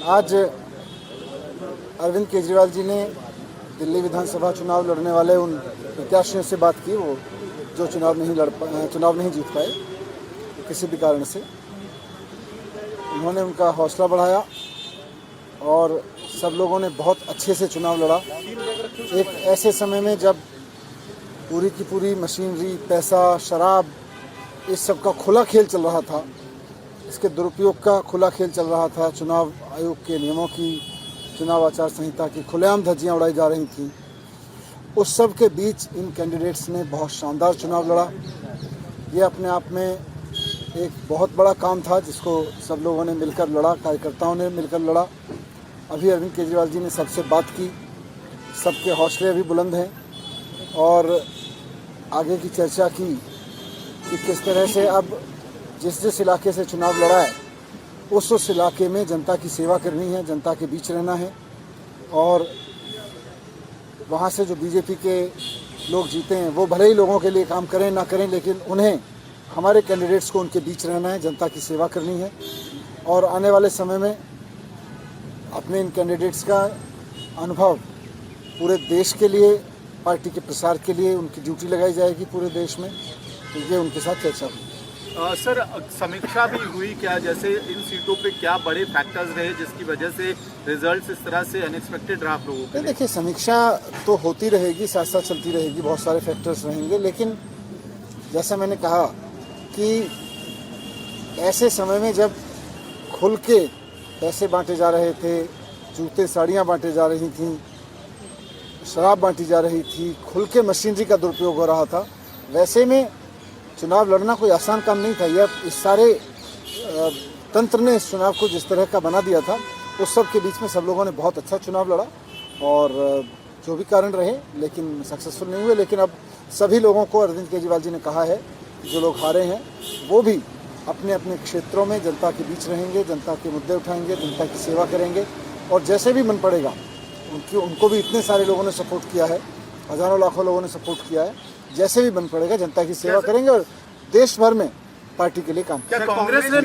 आज अरविंद केजरीवाल जी ने दिल्ली विधानसभा चुनाव लड़ने वाले उन प्रत्याशियों से बात की वो जो चुनाव नहीं जीत पाए किसी भी कारण से। उन्होंने उनका हौसला बढ़ाया और सब लोगों ने बहुत अच्छे से चुनाव लड़ा। एक ऐसे समय में जब पूरी की पूरी मशीनरी, पैसा, शराब, इस सब का खुला खेल चल रहा था, इसके दुरुपयोग का खुला खेल चल रहा था, चुनाव आयोग के नियमों की, चुनाव आचार संहिता की खुलेआम धज्जियां उड़ाई जा रही थी। उस सब के बीच इन कैंडिडेट्स ने बहुत शानदार चुनाव लड़ा। ये अपने आप में एक बहुत बड़ा काम था जिसको सब लोगों ने मिलकर लड़ा, कार्यकर्ताओं ने मिलकर लड़ा। अभी अरविंद केजरीवाल जी ने सबसे बात की, सबके हौसले अभी बुलंद हैं और आगे की चर्चा की कि किस तरह से अब जिस इलाके से चुनाव लड़ा है उस इलाके में जनता की सेवा करनी है, जनता के बीच रहना है और वहाँ से जो बीजेपी के लोग जीते हैं वो भले ही लोगों के लिए काम करें ना करें, लेकिन उन्हें, हमारे कैंडिडेट्स को उनके बीच रहना है, जनता की सेवा करनी है। और आने वाले समय में अपने इन कैंडिडेट्स का अनुभव पूरे देश के लिए, पार्टी के प्रसार के लिए उनकी ड्यूटी लगाई जाएगी पूरे देश में, तो ये उनके साथ चर्चा हुई। सर, समीक्षा भी हुई क्या, जैसे इन सीटों पे क्या बड़े फैक्टर्स रहे जिसकी वजह से रिजल्ट्स इस तरह से अनएक्सपेक्टेड रहा आप लोगों के लिए? देखिए, समीक्षा तो होती रहेगी, साथ साथ चलती रहेगी, बहुत सारे फैक्टर्स रहेंगे, लेकिन जैसा मैंने कहा कि ऐसे समय में जब खुल के पैसे बांटे जा रहे थे, जूते साड़ियाँ बांटे जा रही थी, शराब बांटी जा रही थी, खुल के मशीनरी का दुरुपयोग हो रहा था, वैसे में चुनाव लड़ना कोई आसान काम नहीं था। यह इस सारे तंत्र ने इस चुनाव को जिस तरह का बना दिया था, उस सब के बीच में सब लोगों ने बहुत अच्छा चुनाव लड़ा और जो भी कारण रहे लेकिन सक्सेसफुल नहीं हुए। लेकिन अब सभी लोगों को अरविंद केजरीवाल जी ने कहा है, जो लोग हारे हैं वो भी अपने अपने क्षेत्रों में जनता के बीच रहेंगे, जनता के मुद्दे उठाएंगे, जनता की सेवा करेंगे और जैसे भी मन पड़ेगा उनको भी इतने सारे लोगों ने सपोर्ट किया है, हज़ारों लाखों लोगों ने सपोर्ट किया है, जैसे भी बन पड़ेगा जनता की सेवा करेंगे और देश भर में पार्टी के लिए काम करेंगे। क्या कांग्रेस ने